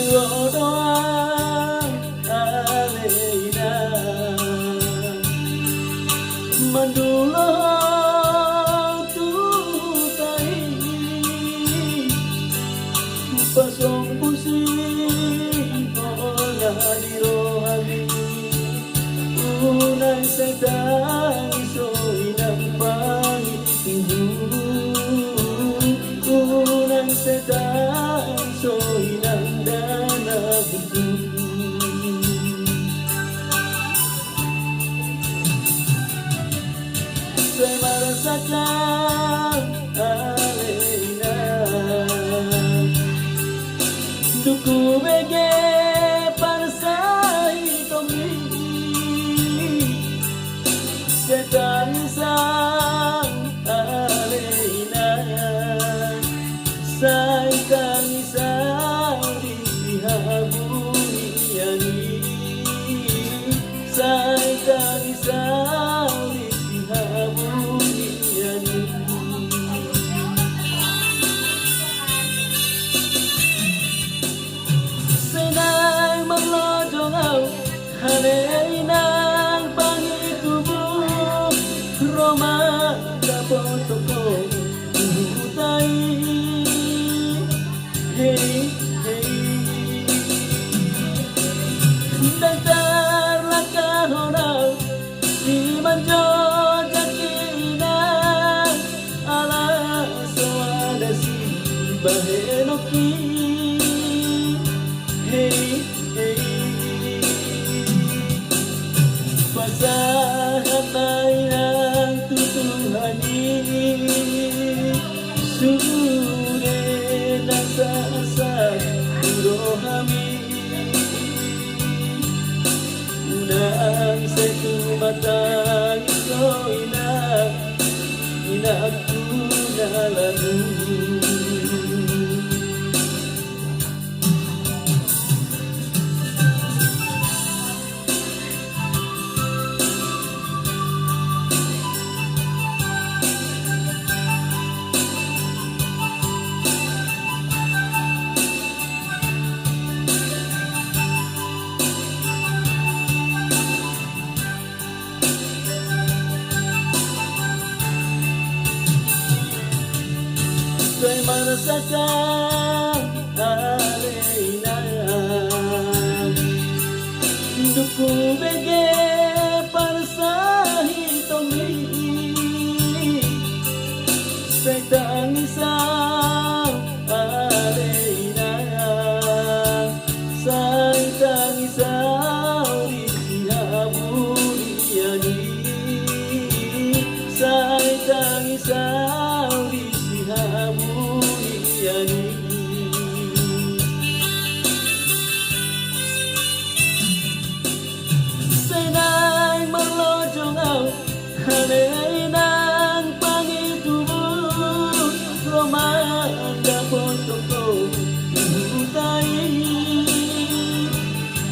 doang alena mandulo tu tai pasong pusing olah di rohani unang sedang isoy ng pangitihun unang sedang isoy ng danagutun saya merasakan alena duku bege parsai tomi sedang sang alena sai kangisang di habuniani sai kangisang di habuniani senang maglojong hanay ng pangitubo Roma kapoto ko utay hey hey dantar lakahonaw si manjo jakina ala soada si bahenoki hey hey pasahat tayo ng tutuhani sure nasa asal rohami unang sa tumatang ito'y inagtunalago Saya merasakan alena duku bege parsahi tomi saya tangisang alena saya tangisang di habuniani saya tangisang di habuniani senay marlojong hanay ng pangitubo romanda poto ko utay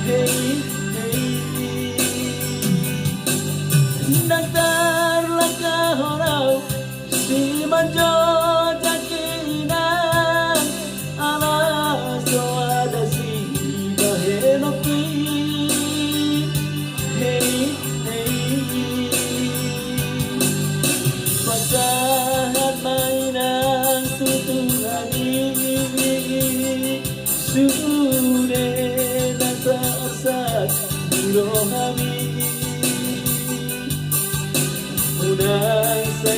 hey hey dantar lakahonaw si manjo pasahat may ng tutuhani sure nasa asat rohami unang sa